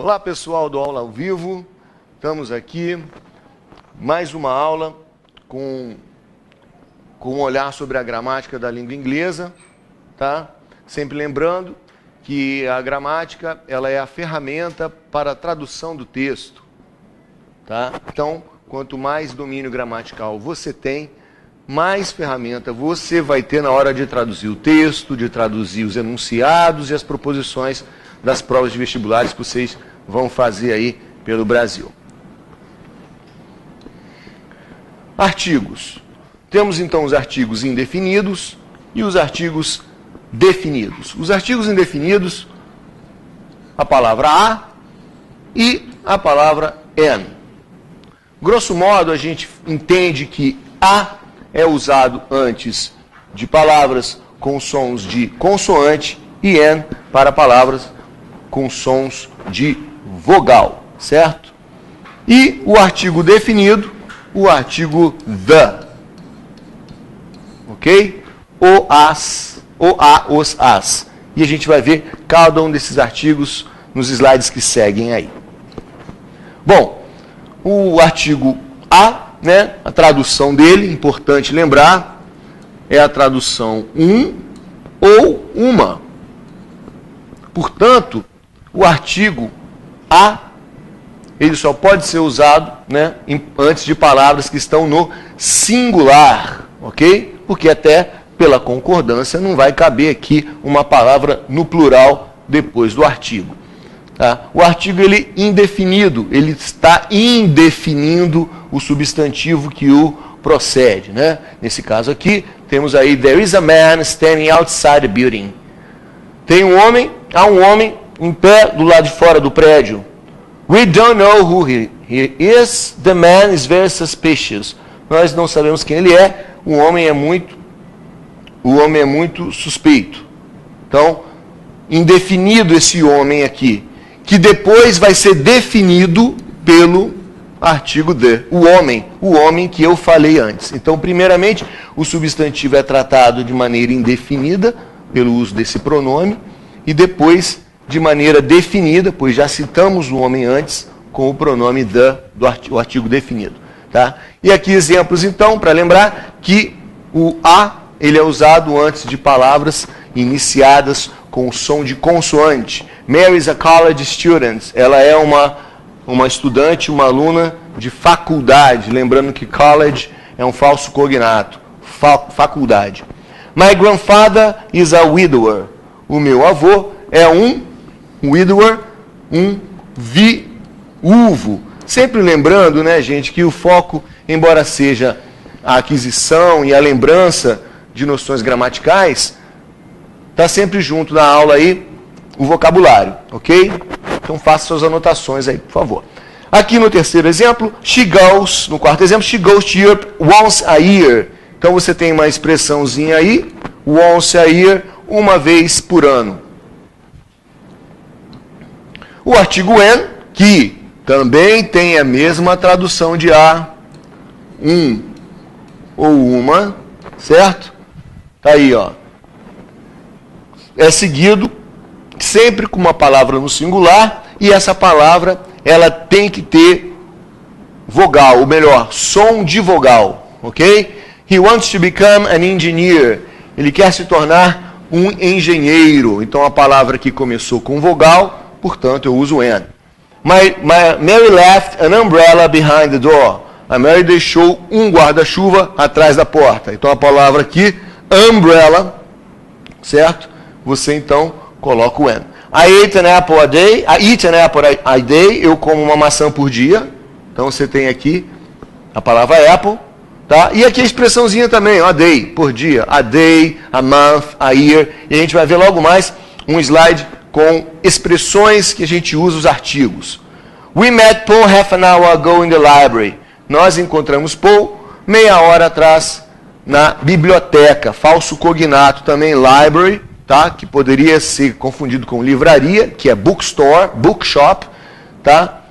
Olá pessoal do Aula ao Vivo, estamos aqui, mais uma aula com um olhar sobre a gramática da língua inglesa, tá? Sempre lembrando que a gramática ela é a ferramenta para a tradução do texto, tá? Então, quanto mais domínio gramatical você tem, mais ferramenta você vai ter na hora de traduzir o texto, de traduzir os enunciados e as proposições das provas de vestibulares que vocês vão fazer aí pelo Brasil. Artigos. Temos então os artigos indefinidos e os artigos definidos. Os artigos indefinidos, a palavra a e a palavra an. Grosso modo, a gente entende que a é usado antes de palavras com sons de consoante e an para palavras com sons de vogal, certo? E o artigo definido, o artigo the, ok? O, as, o, a, os, as. E a gente vai ver cada um desses artigos nos slides que seguem aí. Bom, o artigo a, né, a tradução dele, importante lembrar, é a tradução um ou uma. Portanto, o artigo a, ele só pode ser usado, né, antes de palavras que estão no singular, ok? Porque até pela concordância não vai caber aqui uma palavra no plural depois do artigo. Tá? O artigo ele indefinido, ele está indefinindo o substantivo que o procede, né? Nesse caso aqui, temos aí, there is a man standing outside the building. Tem um homem, há um homem em pé do lado de fora do prédio. We don't know who he is, the man is very suspicious. Nós não sabemos quem ele é, o homem é muito suspeito. Então, indefinido esse homem aqui, que depois vai ser definido pelo artigo the, o homem que eu falei antes. Então, primeiramente, o substantivo é tratado de maneira indefinida, pelo uso desse pronome, e depois, de maneira definida, pois já citamos o homem antes, com o pronome the, do artigo definido. Tá? E aqui exemplos, então, para lembrar que o a, ele é usado antes de palavras iniciadas com o som de consoante. Mary is a college student. Ela é uma estudante, uma aluna de faculdade. Lembrando que college é um falso cognato. Faculdade. My grandfather is a widower. O meu avô é um widower, um viúvo. Sempre lembrando, né, gente, que o foco, embora seja a aquisição e a lembrança de noções gramaticais, está sempre junto na aula aí o vocabulário, ok? Então faça suas anotações aí, por favor. Aqui no terceiro exemplo, she goes, no quarto exemplo, she goes to Europe once a year. Então você tem uma expressãozinha aí, once a year, uma vez por ano. O artigo an, que também tem a mesma tradução de a, um ou uma, certo? Tá aí, ó. É seguido sempre com uma palavra no singular, e essa palavra ela tem que ter vogal, ou melhor, som de vogal, ok? He wants to become an engineer. Ele quer se tornar um engenheiro. Então a palavra que começou com vogal, portanto eu uso an. Mary left an umbrella behind the door. A Mary deixou um guarda-chuva atrás da porta. Então a palavra aqui, umbrella, certo? Você então coloca o an. I eat an apple a day. I eat an apple a day. Eu como uma maçã por dia. Então você tem aqui a palavra apple, tá? E aqui a expressãozinha também, a day, por dia. A day, a month, a year. E a gente vai ver logo mais um slide com expressões que a gente usa os artigos. We met Paul half an hour ago in the library. Nós encontramos Paul meia hora atrás na biblioteca. Falso cognato também, library, tá? Que poderia ser confundido com livraria, que é bookstore, bookshop, tá?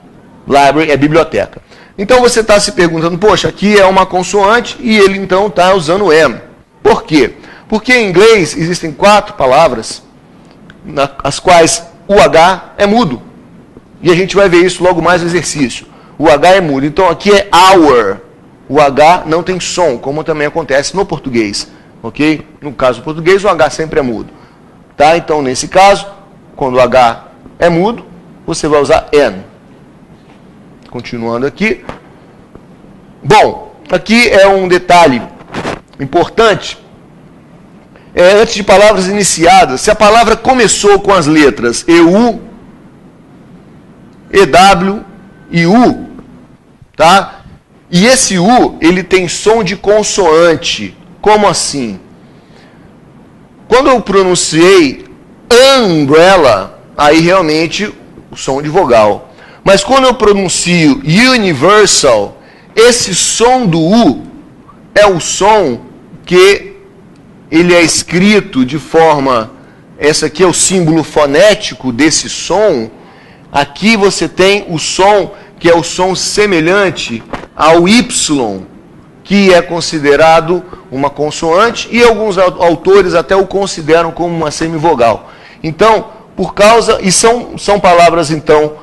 Library é biblioteca. Então você está se perguntando, poxa, aqui é uma consoante e ele então está usando am. Por quê? Porque em inglês existem 4 palavras, as quais o H é mudo. E a gente vai ver isso logo mais no exercício. O H é mudo. Então aqui é hour. O H não tem som, como também acontece no português. Ok? No caso do português, o H sempre é mudo. Tá? Então, nesse caso, quando o H é mudo, você vai usar N. Continuando aqui. Bom, aqui é um detalhe importante. Antes de palavras iniciadas, se a palavra começou com as letras EU, EW e U, tá? E esse U, ele tem som de consoante. Como assim? Quando eu pronunciei umbrella, aí realmente o som de vogal. Mas quando eu pronuncio universal, esse som do U é o som que ele é escrito de forma... Esse aqui é o símbolo fonético desse som. Aqui você tem o som que é o som semelhante ao Y, que é considerado uma consoante, e alguns autores até o consideram como uma semivogal. Então, por causa... E são palavras, então...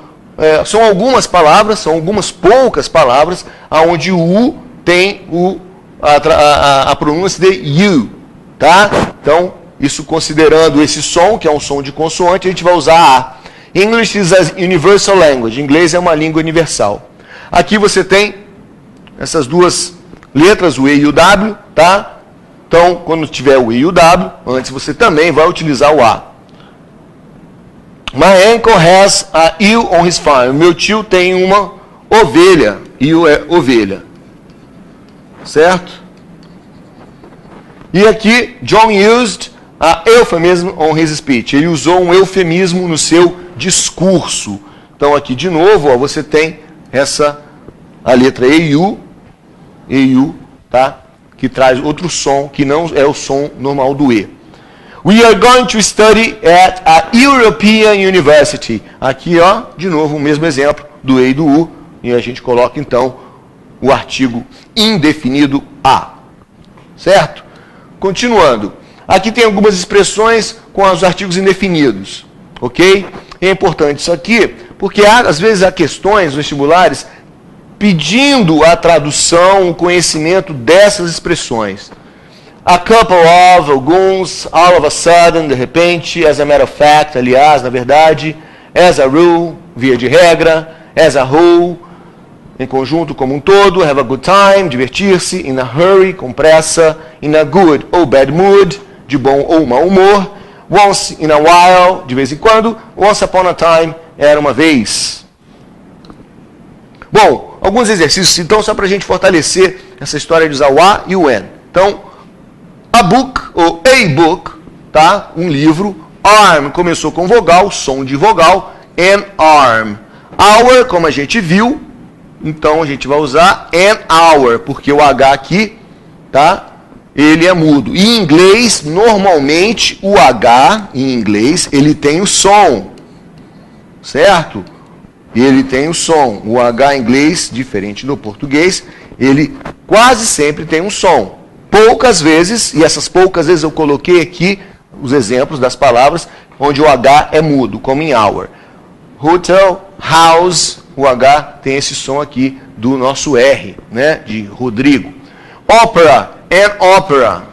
são algumas palavras, são algumas poucas palavras, onde o U tem a pronúncia de U. Tá? Então, isso considerando esse som, que é um som de consoante, a gente vai usar A. English is a universal language. Inglês é uma língua universal. Aqui você tem essas duas letras, o E e o W, tá? Então, quando tiver o E e o W, antes você também vai utilizar o A. My uncle has a ewe on his farm. Meu tio tem uma ovelha. Ewe é ovelha. Certo? E aqui, John used a euphemism on his speech. Ele usou um eufemismo no seu discurso. Então, aqui de novo, ó, você tem a letra EU, tá? Que traz outro som, que não é o som normal do E. We are going to study at a European University. Aqui, ó, de novo, o mesmo exemplo do E e do U. E a gente coloca, então, o artigo indefinido A. Certo? Continuando. Aqui tem algumas expressões com os artigos indefinidos. Ok? É importante isso aqui, porque às vezes há questões vestibulares pedindo a tradução, o conhecimento dessas expressões. A couple of, alguns, all of a sudden, de repente, as a matter of fact, aliás, na verdade, as a rule, via de regra, as a whole, em conjunto como um todo, have a good time, divertir-se, in a hurry, com pressa, in a good ou bad mood, de bom ou mau humor, once in a while, de vez em quando, once upon a time, era uma vez. Bom, alguns exercícios, então, só para a gente fortalecer essa história de usar o A e o N. Então, a book, ou a book, tá? Um livro. Arm começou com vogal, som de vogal, an arm. Hour, como a gente viu, então a gente vai usar an hour, porque o H aqui, tá? Ele é mudo. Em inglês, normalmente, o H, em inglês, ele tem o som. Certo? Ele tem o som. O H em inglês, diferente do português, ele quase sempre tem um som. Poucas vezes, e essas poucas vezes eu coloquei aqui os exemplos das palavras onde o H é mudo, como em hour. Hotel, house, o H tem esse som aqui do nosso R, né, de Rodrigo. Opera, an opera.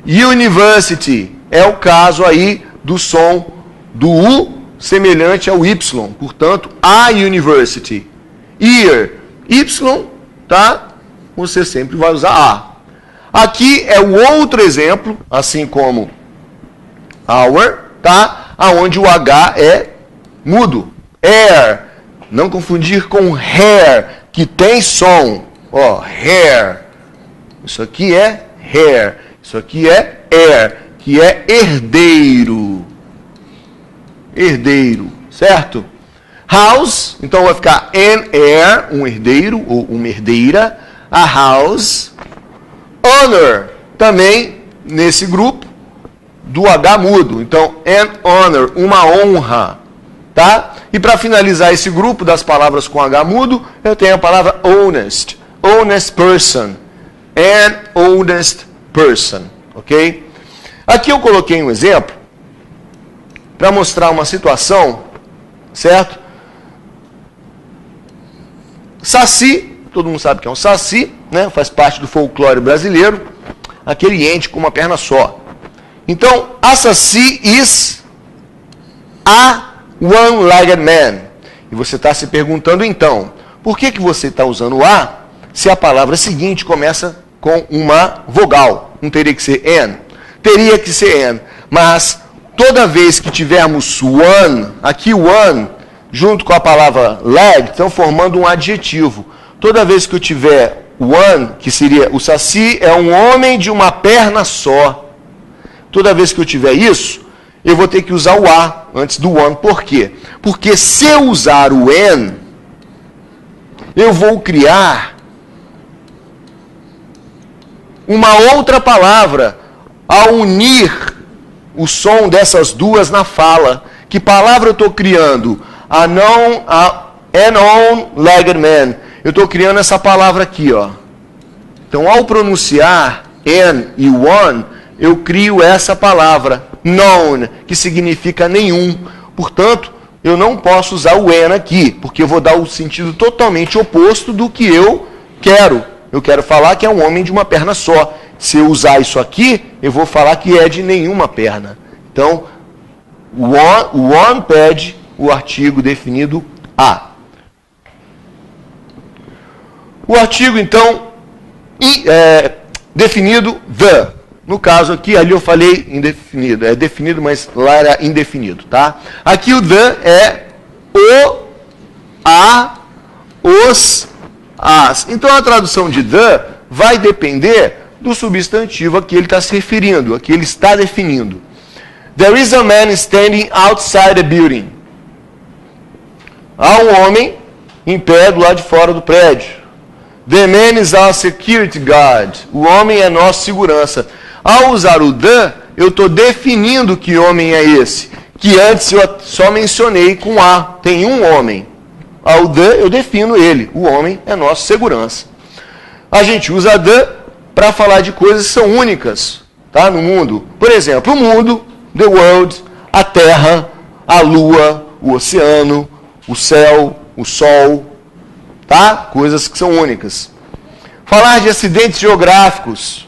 University, é o caso aí do som do U semelhante ao Y, portanto, a university. Year, Y, tá? Você sempre vai usar A. Aqui é o outro exemplo, assim como hour, tá? Aonde o H é mudo. Air, não confundir com hair, que tem som. Ó, hair. Isso aqui é hair. Isso aqui é air, que é herdeiro. Herdeiro, certo? House, então vai ficar an heir, um herdeiro ou uma herdeira. A house. Honor, também nesse grupo do H mudo. Então, an honor, uma honra, tá? E para finalizar esse grupo das palavras com H mudo, eu tenho a palavra honest. Honest person. An honest person, ok? Aqui eu coloquei um exemplo para mostrar uma situação, certo? Saci, todo mundo sabe que é um saci, né? Faz parte do folclore brasileiro, aquele ente com uma perna só. Então, a saci is a one-legged man. E você está se perguntando então, por que você está usando a se a palavra seguinte começa com uma vogal? Não teria que ser an? Teria que ser an, mas toda vez que tivermos one, aqui one, junto com a palavra leg, estão formando um adjetivo. Toda vez que eu tiver one, que seria o saci é um homem de uma perna só. Toda vez que eu tiver isso, eu vou ter que usar o a antes do one. Por quê? Porque se eu usar o an, eu vou criar uma outra palavra ao unir o som dessas duas na fala. Que palavra eu estou criando? An on-legged man. Eu estou criando essa palavra aqui, ó. Então, ao pronunciar an e one, eu crio essa palavra, none, que significa nenhum. Portanto, eu não posso usar o an aqui, porque eu vou dar o sentido totalmente oposto do que eu quero. Eu quero falar que é um homem de uma perna só. Se eu usar isso aqui, eu vou falar que é de nenhuma perna. Então, o one pede o artigo definido a. O artigo, então, definido the. No caso aqui, ali eu falei indefinido. É definido, mas lá era indefinido, tá? Aqui o the é o, a, os, as. Então a tradução de the vai depender do substantivo a que ele está se referindo, a que ele está definindo. There is a man standing outside a building. Há um homem em pé do lado de fora do prédio. The man is our security guard. O homem é nosso segurança. Ao usar o the, eu estou definindo que homem é esse. Que antes eu só mencionei com a. Tem um homem. Ao the, eu defino ele. O homem é nosso segurança. A gente usa the para falar de coisas que são únicas, tá, no mundo. Por exemplo, o mundo, the world, a terra, a lua, o oceano, o céu, o sol, tá? Coisas que são únicas. Falar de acidentes geográficos.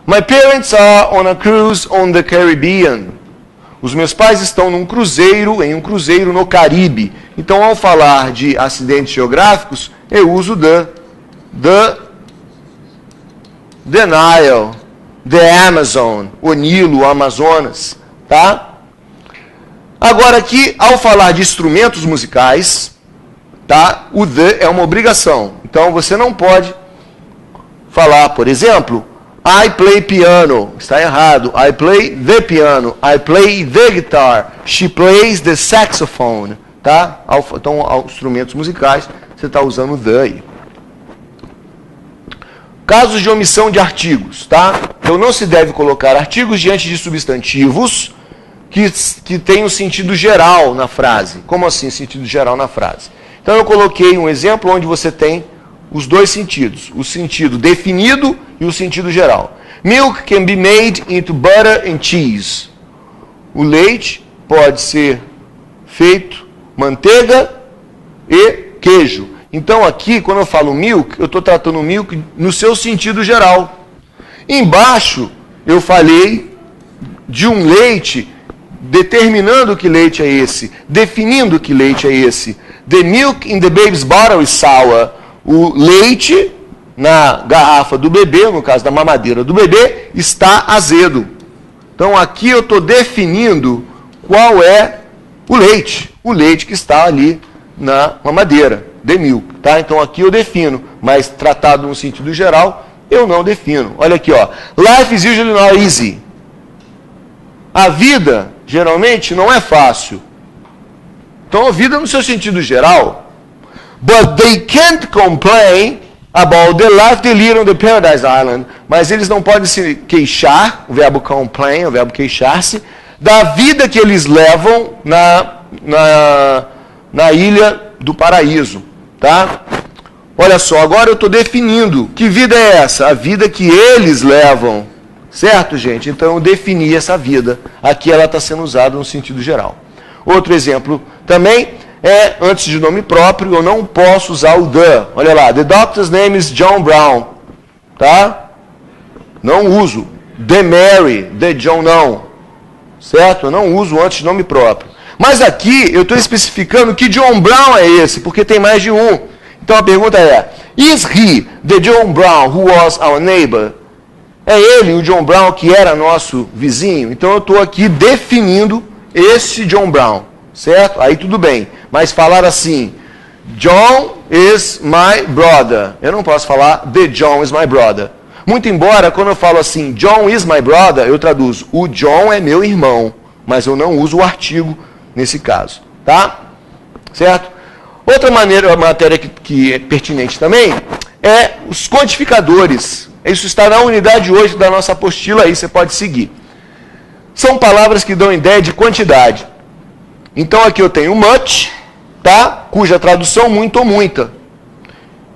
My parents are on a cruise on the Caribbean. Os meus pais estão em um cruzeiro no Caribe. Então, ao falar de acidentes geográficos, eu uso the Nile, the Amazon, o Nilo, o Amazonas, tá? Agora aqui, ao falar de instrumentos musicais, tá? O the é uma obrigação. Então você não pode falar, por exemplo, I play piano. Está errado. I play the piano. I play the guitar. She plays the saxophone. Tá? Então, aos instrumentos musicais, você está usando the aí. Casos de omissão de artigos, tá? Então não se deve colocar artigos diante de substantivos que tenham sentido geral na frase. Como assim sentido geral na frase? Então eu coloquei um exemplo onde você tem os dois sentidos, o sentido definido e o sentido geral. Milk can be made into butter and cheese. O leite pode ser feito manteiga e queijo. Então aqui, quando eu falo milk, eu estou tratando o milk no seu sentido geral. Embaixo, eu falei de um leite, determinando que leite é esse, definindo que leite é esse. The milk in the baby's bottle is sour. O leite na garrafa do bebê, no caso da mamadeira do bebê, está azedo. Então aqui eu estou definindo qual é o leite que está ali na mamadeira. The milk, tá? Então aqui eu defino, mas tratado no sentido geral, eu não defino. Olha aqui, ó. Life is usually not easy. A vida, geralmente, não é fácil. Então a vida no seu sentido geral. But they can't complain about the life they live on the Paradise Island. Mas eles não podem se queixar, o verbo complain, o verbo queixar-se, da vida que eles levam na ilha do paraíso. Tá? Olha só, agora eu estou definindo que vida é essa? A vida que eles levam. Certo, gente? Então eu defini essa vida. Aqui ela está sendo usada no sentido geral. Outro exemplo também. é antes de nome próprio, eu não posso usar o the. Olha lá, the doctor's name is John Brown. Tá? Não uso. The Mary, the John não. Certo? Eu não uso antes de nome próprio. Mas aqui eu estou especificando que John Brown é esse, porque tem mais de um. Então a pergunta é, is he the John Brown who was our neighbor? É ele, o John Brown, que era nosso vizinho? Então eu estou aqui definindo esse John Brown, certo? Aí tudo bem. Mas falar assim, John is my brother. Eu não posso falar, the John is my brother. Muito embora, quando eu falo assim, John is my brother, eu traduzo, o John é meu irmão. Mas eu não uso o artigo nesse caso, tá? Certo? Outra matéria que é pertinente também é os quantificadores. Isso está na unidade hoje da nossa apostila aí, você pode seguir. São palavras que dão ideia de quantidade. Então aqui eu tenho much, tá? Cuja tradução muito ou muita.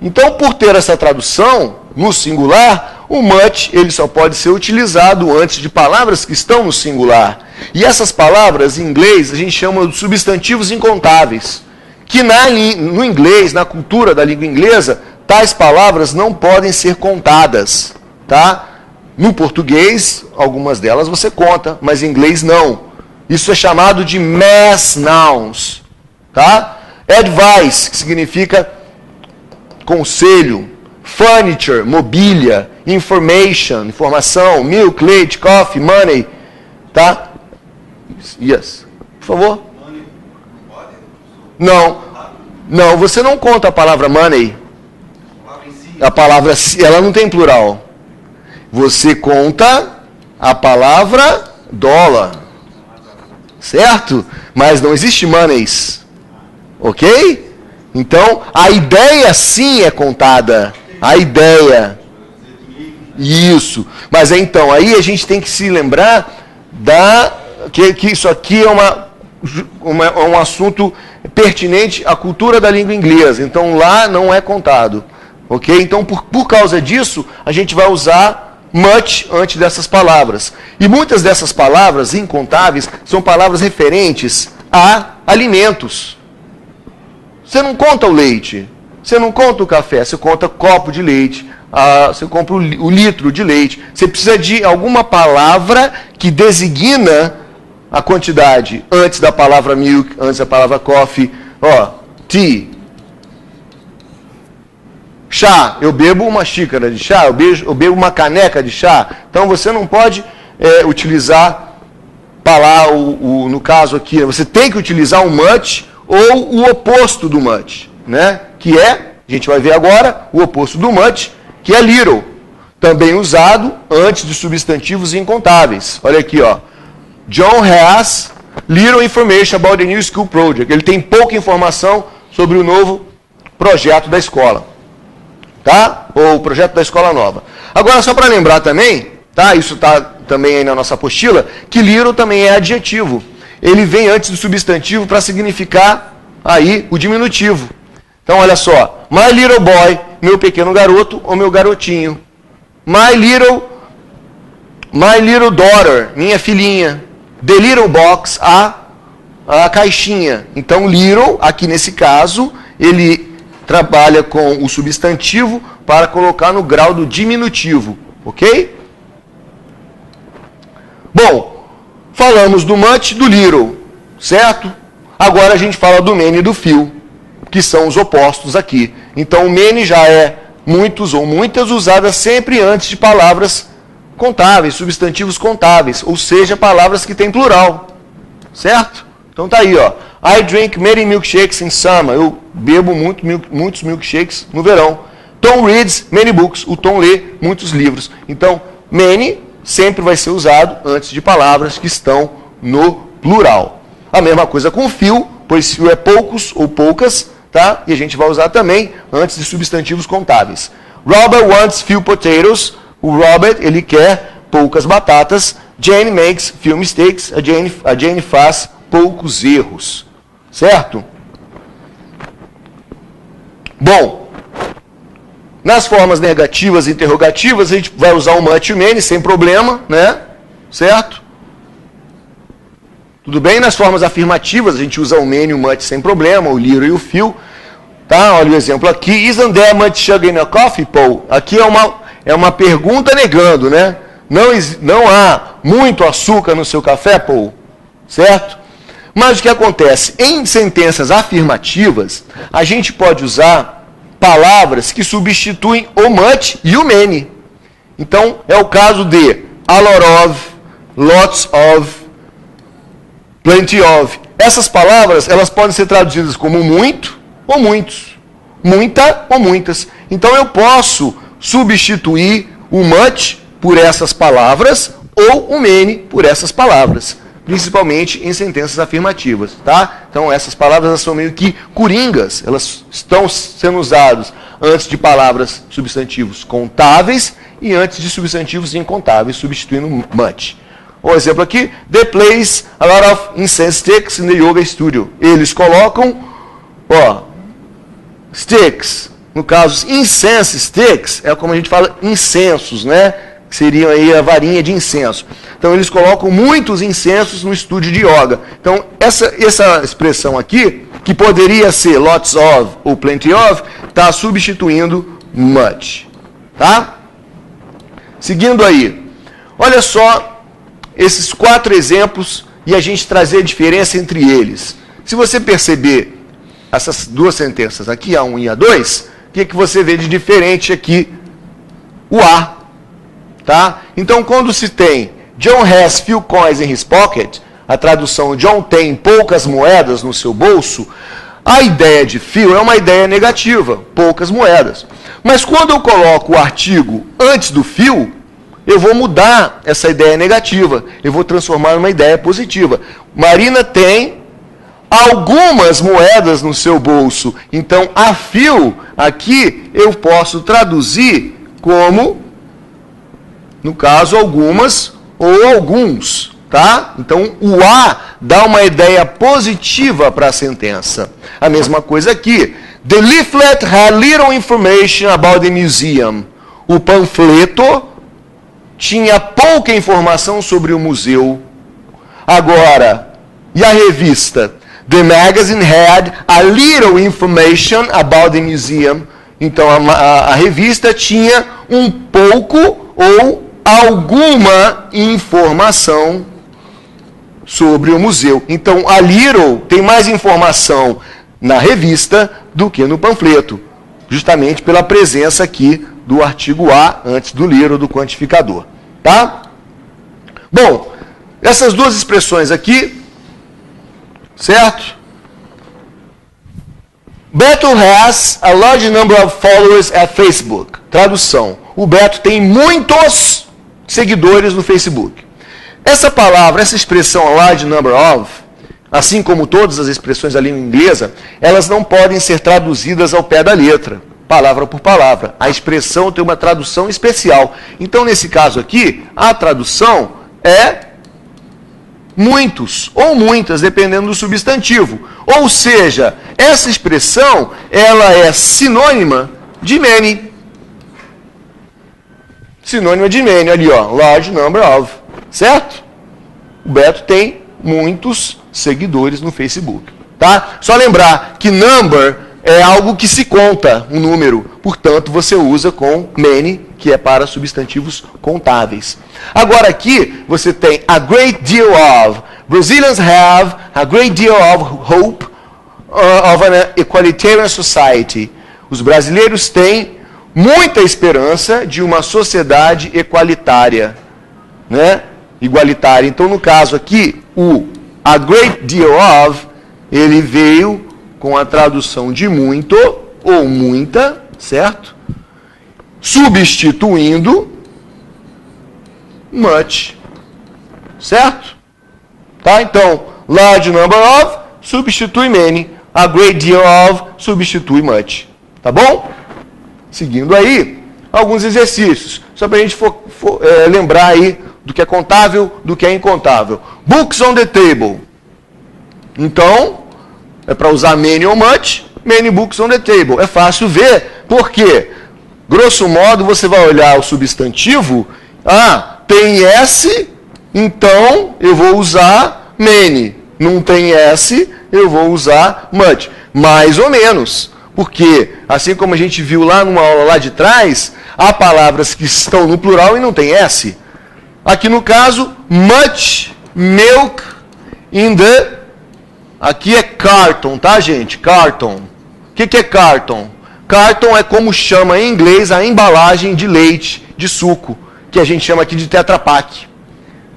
Então, por ter essa tradução no singular, o much ele só pode ser utilizado antes de palavras que estão no singular. E essas palavras, em inglês, a gente chama de substantivos incontáveis. Que no inglês, na cultura da língua inglesa, tais palavras não podem ser contadas. Tá? No português, algumas delas você conta, mas em inglês não. Isso é chamado de mass nouns. Tá? Advice, que significa conselho. Furniture, mobília. Information, informação. Milk, leite, coffee, money. Tá? Yes. Por favor. Não, você não conta a palavra money. A palavra, ela não tem plural. Você conta a palavra dólar. Certo? Mas não existe monies. Ok? Então, a ideia sim é contada. A ideia. Isso. Mas então, aí a gente tem que se lembrar que isso aqui é um assunto pertinente à cultura da língua inglesa. Então, lá não é contado. Ok? Então, por causa disso, a gente vai usar much antes dessas palavras. E muitas dessas palavras incontáveis são palavras referentes a alimentos. Você não conta o leite, você não conta o café, você conta copo de leite, você compra o litro de leite. Você precisa de alguma palavra que designa a quantidade antes da palavra milk, antes da palavra coffee. Ó, tea. Chá, eu bebo uma xícara de chá, eu bebo uma caneca de chá. Então você não pode utilizar, no caso aqui, você tem que utilizar o much ou o oposto do much, né? Que é, a gente vai ver agora, o oposto do much, que é little, também usado antes de substantivos incontáveis. Olha aqui, ó. John has little information about the new school project. Ele tem pouca informação sobre o novo projeto da escola. Tá? Ou o projeto da escola nova. Agora, só para lembrar também, tá? Isso está também aí na nossa apostila, que little também é adjetivo. Ele vem antes do substantivo para significar aí o diminutivo. Então, olha só. My little boy, meu pequeno garoto ou meu garotinho. My little daughter, minha filhinha. The little box, a caixinha. Então, little, aqui nesse caso, ele trabalha com o substantivo para colocar no grau do diminutivo. Ok? Bom, falamos do much e do little, certo? Agora a gente fala do many e do few, que são os opostos aqui. Então, o many já é muitos ou muitas, usadas sempre antes de palavras contáveis, substantivos contáveis, ou seja, palavras que têm plural, certo? Então tá aí, ó. I drink many milkshakes in summer. Eu bebo muitos milkshakes no verão. Tom reads many books. O Tom lê muitos livros. Então, many sempre vai ser usado antes de palavras que estão no plural. A mesma coisa com few, pois few é poucos ou poucas, tá? E a gente vai usar também antes de substantivos contáveis. Robert wants few potatoes. O Robert, ele quer poucas batatas. Jane makes few mistakes. A Jane faz poucos erros. Certo? Bom, nas formas negativas e interrogativas, a gente vai usar o much e o many sem problema, né? Certo? Tudo bem? Nas formas afirmativas, a gente usa o many e o much sem problema, o little e o few. Tá? Olha o exemplo aqui. Isn't there much sugar in your coffee, Paul? Aqui é uma pergunta negando, né? Não há muito açúcar no seu café, Paul? Certo? Mas o que acontece? Em sentenças afirmativas, a gente pode usar palavras que substituem o much e o many. Então, é o caso de a lot of, lots of, plenty of. Essas palavras, elas podem ser traduzidas como muito ou muitos, muita ou muitas. Então, eu posso substituir o much por essas palavras ou o many por essas palavras, principalmente em sentenças afirmativas, tá? Então, essas palavras elas são meio que coringas, elas estão sendo usadas antes de palavras substantivos contáveis e antes de substantivos incontáveis, substituindo much. O exemplo aqui, they place a lot of incense sticks in the yoga studio. Eles colocam, sticks, no caso, incense sticks, é como a gente fala incensos, né? Que seriam aí a varinha de incenso. Então, eles colocam muitos incensos no estúdio de yoga. Então, essa expressão aqui, que poderia ser lots of ou plenty of, está substituindo much. Tá? Seguindo aí. Olha só esses 4 exemplos e a gente trazer a diferença entre eles. Se você perceber essas 2 sentenças aqui, A1 e A2, o que você vê de diferente aqui? O A. Tá? Então, quando se tem John has few coins in his pocket, a tradução John tem poucas moedas no seu bolso, a ideia de few é uma ideia negativa, poucas moedas. Mas quando eu coloco o artigo antes do few, eu vou mudar essa ideia negativa, eu vou transformar numa ideia positiva. Marina tem algumas moedas no seu bolso, então a few aqui eu posso traduzir como, no caso, algumas ou alguns, tá? Então, o A dá uma ideia positiva para a sentença. A mesma coisa aqui. The leaflet had little information about the museum. O panfleto tinha pouca informação sobre o museu. Agora, e a revista? The magazine had a little information about the museum. Então, a revista tinha um pouco ou alguma informação sobre o museu. Então, a little tem mais informação na revista do que no panfleto, justamente pela presença aqui do artigo A antes do little do quantificador. Tá? Bom, essas 2 expressões aqui, certo? Beto has a large number of followers at Facebook. Tradução. O Beto tem muitos seguidores no Facebook. Essa palavra, essa expressão large number of, assim como todas as expressões da língua inglesa, elas não podem ser traduzidas ao pé da letra, palavra por palavra. A expressão tem uma tradução especial. Então, nesse caso aqui, a tradução é muitos ou muitas, dependendo do substantivo. Ou seja, essa expressão, ela é sinônima de many. Sinônima de many, ali ó, large number of, certo? O Beto tem muitos seguidores no Facebook, tá? Só lembrar que number é algo que se conta, um número, portanto você usa com many, que é para substantivos contáveis. Agora aqui você tem a great deal of. Brazilians have a great deal of hope of an equalitarian society. Os brasileiros têm muita esperança de uma sociedade equalitária, né? Igualitária. Então, no caso aqui, a great deal of, ele veio com a tradução de muito ou muita, certo? Substituindo much, certo? Tá? Então, large number of substitui many, a great deal of substitui much. Tá bom? Seguindo aí, alguns exercícios, só para a gente lembrar aí do que é contável, do que é incontável. Books on the table. Então, é para usar many ou much, many books on the table. É fácil ver, porque, grosso modo, você vai olhar o substantivo, tem S, então eu vou usar many. não tem S, eu vou usar much. Mais ou menos. Porque, assim como a gente viu lá numa aula lá de trás, há palavras que estão no plural e não tem S. Aqui no caso, much milk in the... Aqui é carton, tá, gente? Carton. O que é carton? Carton é como chama em inglês a embalagem de leite, de suco, que a gente chama aqui de Tetra Pak.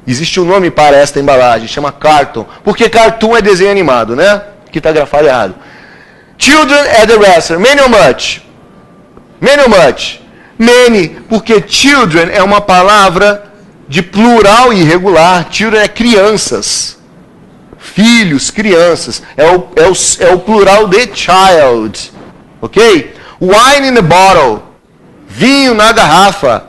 Existe um nome para esta embalagem, chama carton. Porque cartoon é desenho animado, né? Aqui está grafado errado. Children at the wrestler. Many or much? Many or much? Many, porque children é uma palavra de plural irregular. Children é crianças. Filhos, crianças. É o plural de child. Ok? Wine in the bottle. Vinho na garrafa.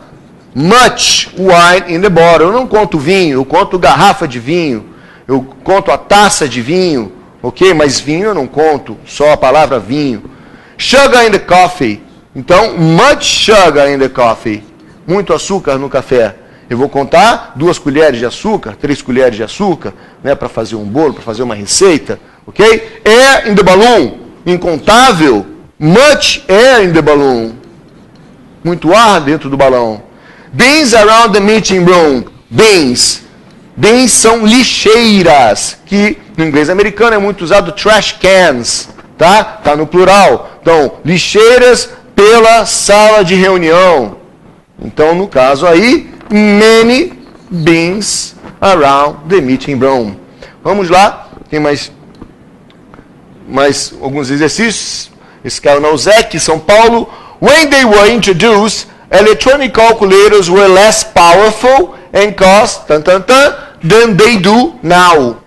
Much wine in the bottle. Eu não conto vinho, eu conto garrafa de vinho. Eu conto a taça de vinho. Ok? Mas vinho eu não conto. Só a palavra vinho. Sugar in the coffee. Então, much sugar in the coffee. Muito açúcar no café. Eu vou contar 2 colheres de açúcar, 3 colheres de açúcar, né, para fazer um bolo, para fazer uma receita. Ok? Air in the balloon. Incontável. Much air in the balloon. Muito ar dentro do balão. Bins around the meeting room. Bins. Bins são lixeiras, que no inglês americano é muito usado trash cans, tá? Tá no plural. Então, lixeiras pela sala de reunião. Então, no caso aí, many bins around the meeting room. Vamos lá, tem mais alguns exercícios. Esse cara na USEC, São Paulo. When they were introduced, electronic calculators were less powerful and cost than they do now.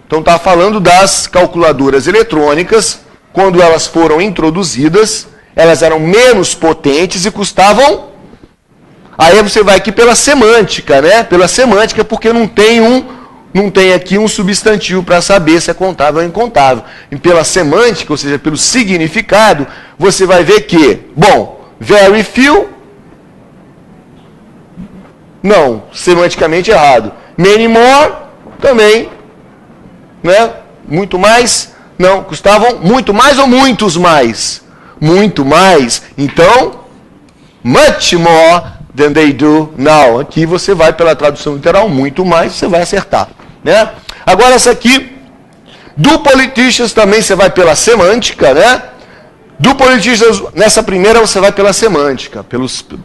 Então está falando das calculadoras eletrônicas. Quando elas foram introduzidas, elas eram menos potentes e custavam... Aí você vai aqui pela semântica, né? Pela semântica, porque não tem aqui um substantivo para saber se é contável ou incontável. E pela semântica, ou seja, pelo significado, você vai ver que, bom, very few, não, semanticamente errado. Many more, também, né? Muito mais, não, custavam muito mais ou muitos mais? Muito mais, então, much more than they do now. Aqui você vai pela tradução literal, muito mais, você vai acertar, né? Agora essa aqui, do politicians também você vai pela semântica, né? Do politicians, nessa primeira você vai pela semântica,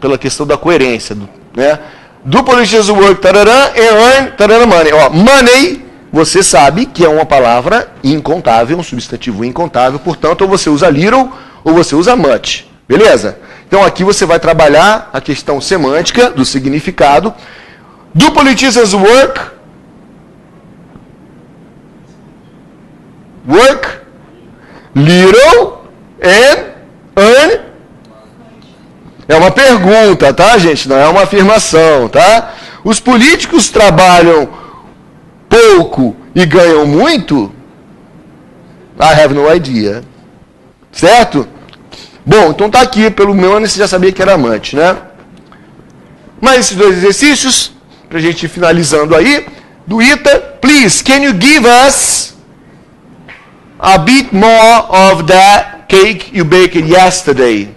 pela questão da coerência, né? Do politicians work, tarará, and earn, tarará, money. Ó, money, você sabe que é uma palavra incontável, um substantivo incontável, portanto, ou você usa little, ou você usa much, beleza? Então aqui você vai trabalhar a questão semântica do significado. Do politicians work little and earn. É uma pergunta, tá, gente? Não é uma afirmação, tá? Os políticos trabalham pouco e ganham muito? I have no idea. Certo? Bom, então tá aqui, pelo menos você já sabia que era amante, né? Mas esses 2 exercícios, pra gente ir finalizando aí, do ITA, please, can you give us a bit more of that cake you baked yesterday?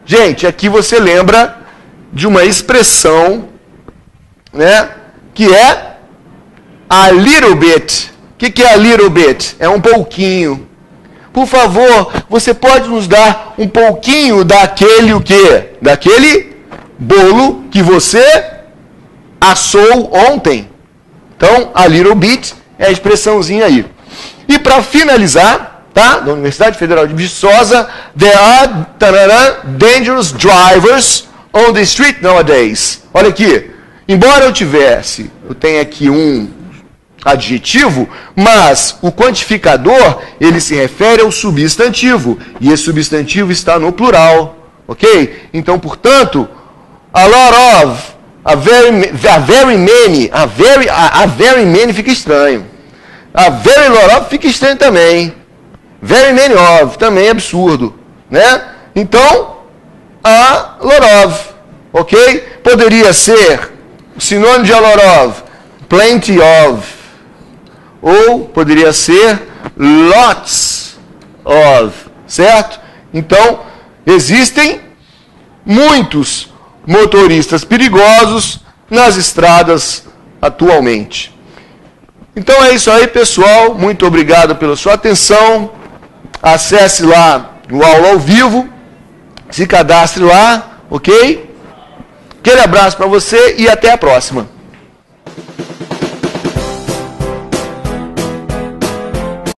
Gente, aqui você lembra de uma expressão, né, que é a little bit. O que é a little bit? É um pouquinho. Por favor, você pode nos dar um pouquinho daquele o quê? Daquele bolo que você assou ontem. Então, a little bit é a expressãozinha aí. E para finalizar, tá? Da Universidade Federal de Viçosa, there are dangerous drivers on the street nowadays. Olha aqui. Embora eu tenha aqui um adjetivo, mas o quantificador, ele se refere ao substantivo, e esse substantivo está no plural, ok? Então, portanto, a lot of, a very many fica estranho. A very lot of fica estranho também. Very many of também é absurdo, né? Então, a lot of, ok? Poderia ser sinônimo de a lot of, plenty of, ou poderia ser lots of, certo? Então, existem muitos motoristas perigosos nas estradas atualmente. Então é isso aí, pessoal. Muito obrigado pela sua atenção. Acesse lá o Aula ao Vivo, se cadastre lá, ok? Aquele abraço para você e até a próxima.